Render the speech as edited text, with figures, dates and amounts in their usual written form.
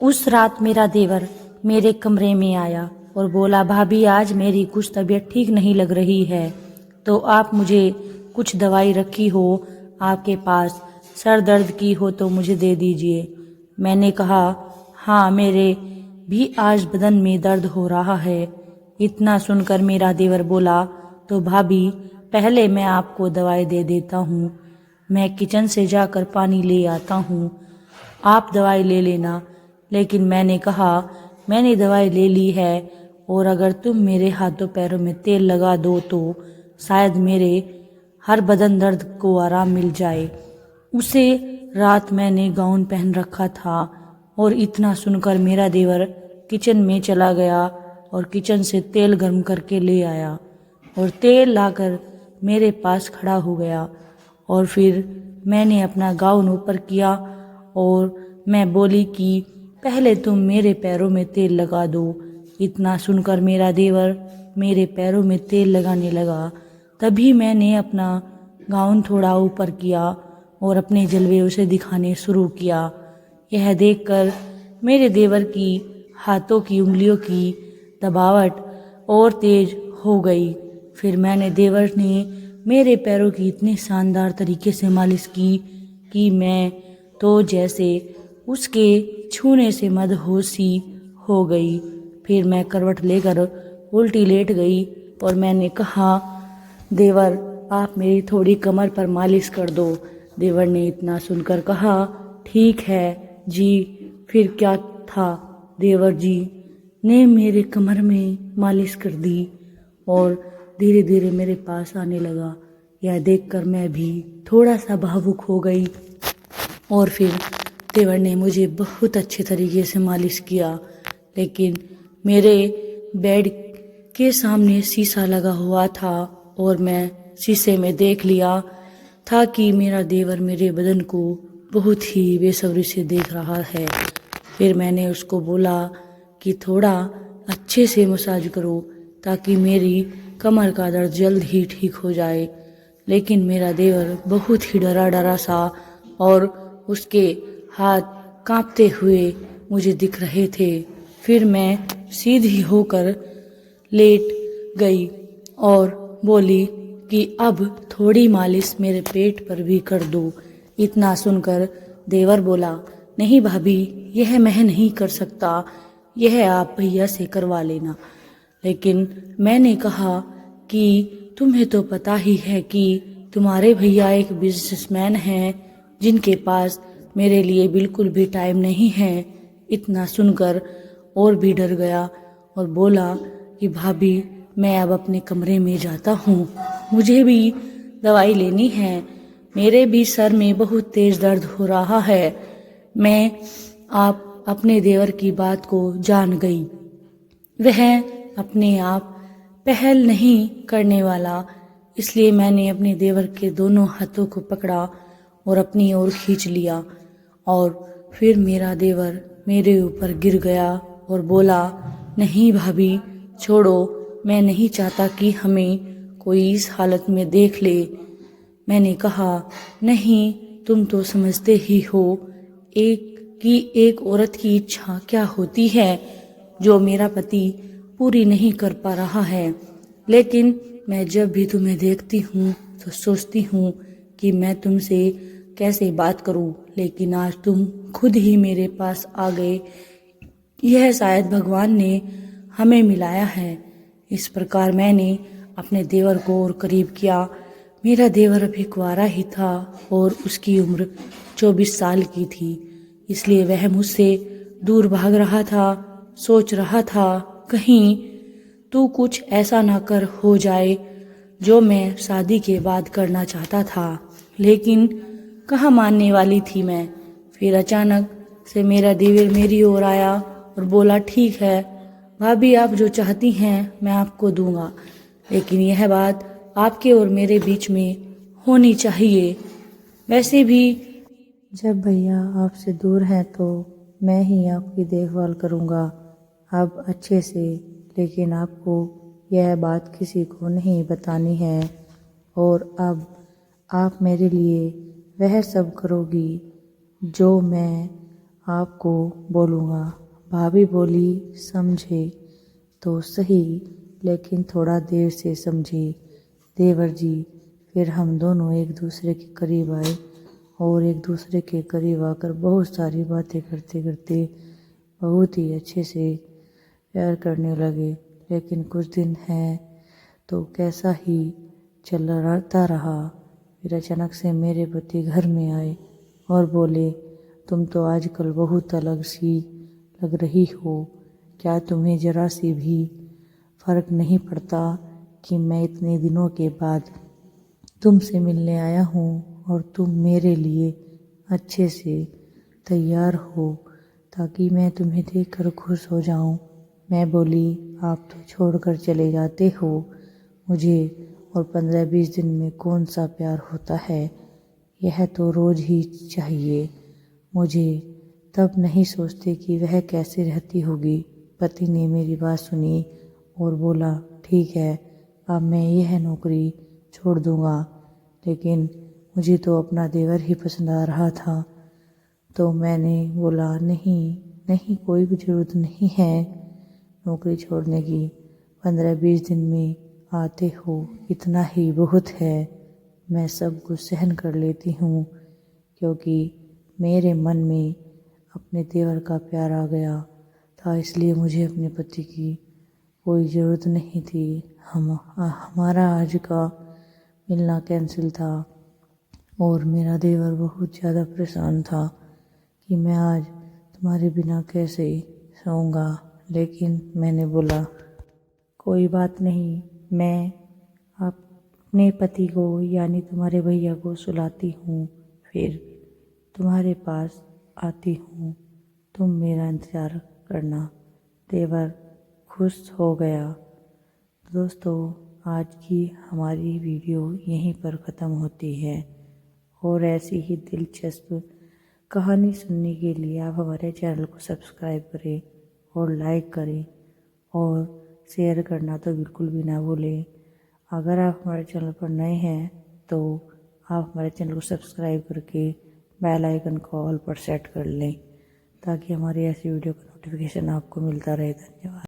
उस रात मेरा देवर मेरे कमरे में आया और बोला, भाभी आज मेरी कुछ तबीयत ठीक नहीं लग रही है, तो आप मुझे कुछ दवाई रखी हो आपके पास, सर दर्द की हो तो मुझे दे दीजिए। मैंने कहा, हाँ मेरे भी आज बदन में दर्द हो रहा है। इतना सुनकर मेरा देवर बोला, तो भाभी पहले मैं आपको दवाई दे देता हूँ, मैं किचन से जाकर पानी ले आता हूँ, आप दवाई ले लेना। लेकिन मैंने कहा, मैंने दवाई ले ली है और अगर तुम मेरे हाथों पैरों में तेल लगा दो तो शायद मेरे हर बदन दर्द को आराम मिल जाए। उसे रात मैंने गाउन पहन रखा था और इतना सुनकर मेरा देवर किचन में चला गया और किचन से तेल गर्म करके ले आया और तेल लाकर मेरे पास खड़ा हो गया। और फिर मैंने अपना गाउन ऊपर किया और मैं बोली कि पहले तुम मेरे पैरों में तेल लगा दो। इतना सुनकर मेरा देवर मेरे पैरों में तेल लगाने लगा। तभी मैंने अपना गाउन थोड़ा ऊपर किया और अपने जलवे उसे दिखाने शुरू किया। यह देखकर मेरे देवर की हाथों की उंगलियों की दबावट और तेज हो गई। फिर मैंने देवर ने मेरे पैरों की इतनी शानदार तरीके से मालिश की कि मैं तो जैसे उसके छूने से मदहोशी हो गई। फिर मैं करवट लेकर उल्टी लेट गई और मैंने कहा, देवर आप मेरी थोड़ी कमर पर मालिश कर दो। देवर ने इतना सुनकर कहा, ठीक है जी। फिर क्या था, देवर जी ने मेरे कमर में मालिश कर दी और धीरे धीरे मेरे पास आने लगा। यह देखकर मैं भी थोड़ा सा भावुक हो गई और फिर देवर ने मुझे बहुत अच्छे तरीके से मालिश किया। लेकिन मेरे बेड के सामने शीशा लगा हुआ था और मैं शीशे में देख लिया था कि मेरा देवर मेरे बदन को बहुत ही बेसब्री से देख रहा है। फिर मैंने उसको बोला कि थोड़ा अच्छे से मसाज करो ताकि मेरी कमर का दर्द जल्द ही ठीक हो जाए। लेकिन मेरा देवर बहुत ही डरा डरा सा और उसके हाथ कांपते हुए मुझे दिख रहे थे। फिर मैं सीधी होकर लेट गई और बोली कि अब थोड़ी मालिश मेरे पेट पर भी कर दो। इतना सुनकर देवर बोला, नहीं भाभी यह मैं नहीं कर सकता, यह आप भैया से करवा लेना। लेकिन मैंने कहा कि तुम्हें तो पता ही है कि तुम्हारे भैया एक बिजनेसमैन हैं जिनके पास मेरे लिए बिल्कुल भी टाइम नहीं है। इतना सुनकर और भी डर गया और बोला कि भाभी मैं अब अपने कमरे में जाता हूँ, मुझे भी दवाई लेनी है, मेरे भी सर में बहुत तेज दर्द हो रहा है। मैं आप अपने देवर की बात को जान गई, वह अपने आप पहल नहीं करने वाला, इसलिए मैंने अपने देवर के दोनों हाथों को पकड़ा और अपनी ओर खींच लिया और फिर मेरा देवर मेरे ऊपर गिर गया और बोला, नहीं भाभी छोड़ो, मैं नहीं चाहता कि हमें कोई इस हालत में देख ले। मैंने कहा, नहीं तुम तो समझते ही हो एक औरत की इच्छा क्या होती है जो मेरा पति पूरी नहीं कर पा रहा है। लेकिन मैं जब भी तुम्हें देखती हूँ तो सोचती हूँ कि मैं तुमसे कैसे बात करूँ, लेकिन आज तुम खुद ही मेरे पास आ गए। यह शायद भगवान ने हमें मिलाया है। इस प्रकार मैंने अपने देवर को और करीब किया। मेरा देवर अभी कुंवारा ही था और उसकी उम्र 24 साल की थी, इसलिए वह मुझसे दूर भाग रहा था। सोच रहा था कहीं तू कुछ ऐसा ना कर हो जाए जो मैं शादी के बाद करना चाहता था, लेकिन कहाँ मानने वाली थी मैं। फिर अचानक से मेरा देवर मेरी ओर आया और बोला, ठीक है भाभी आप जो चाहती हैं मैं आपको दूंगा, लेकिन यह बात आपके और मेरे बीच में होनी चाहिए। वैसे भी जब भैया आपसे दूर हैं तो मैं ही आपकी देखभाल करूँगा अब अच्छे से, लेकिन आपको यह बात किसी को नहीं बतानी है और अब आप मेरे लिए वह सब करोगी जो मैं आपको बोलूँगा। भाभी बोली समझे तो सही, लेकिन थोड़ा देर से समझे देवर जी। फिर हम दोनों एक दूसरे के करीब आए और एक दूसरे के करीब आकर बहुत सारी बातें करते करते बहुत ही अच्छे से प्यार करने लगे। लेकिन कुछ दिन है तो कैसा ही चलता रहा। फिर अचानक से मेरे पति घर में आए और बोले, तुम तो आजकल बहुत अलग सी लग रही हो। क्या तुम्हें जरा सी भी फर्क नहीं पड़ता कि मैं इतने दिनों के बाद तुमसे मिलने आया हूँ और तुम मेरे लिए अच्छे से तैयार हो ताकि मैं तुम्हें देखकर खुश हो जाऊँ। मैं बोली, आप तो छोड़कर चले जाते हो मुझे, और 15-20 दिन में कौन सा प्यार होता है, यह तो रोज ही चाहिए मुझे। तब नहीं सोचते कि वह कैसे रहती होगी। पति ने मेरी बात सुनी और बोला, ठीक है अब मैं यह नौकरी छोड़ दूंगा। लेकिन मुझे तो अपना देवर ही पसंद आ रहा था। तो मैंने बोला, नहीं नहीं, कोई भी ज़रूरत नहीं है नौकरी छोड़ने की। 15-20 दिन में आते हो, इतना ही बहुत है। मैं सब कुछ सहन कर लेती हूँ, क्योंकि मेरे मन में अपने देवर का प्यार आ गया था, इसलिए मुझे अपने पति की कोई ज़रूरत नहीं थी। हमारा आज का मिलना कैंसिल था और मेरा देवर बहुत ज़्यादा परेशान था कि मैं आज तुम्हारे बिना कैसे सोऊंगा। लेकिन मैंने बोला, कोई बात नहीं, मैं अपने पति को यानी तुम्हारे भैया को सुलाती हूँ, फिर तुम्हारे पास आती हूँ, तुम मेरा इंतज़ार करना। देवर खुश हो गया। दोस्तों, आज की हमारी वीडियो यहीं पर ख़त्म होती है और ऐसी ही दिलचस्प कहानी सुनने के लिए आप हमारे चैनल को सब्सक्राइब करें और लाइक करें और शेयर करना तो बिल्कुल भी ना भूलें। अगर आप हमारे चैनल पर नए हैं तो आप हमारे चैनल को सब्सक्राइब करके बेल आइकन को ऑल पर सेट कर लें ताकि हमारी ऐसी वीडियो का नोटिफिकेशन आपको मिलता रहे। धन्यवाद।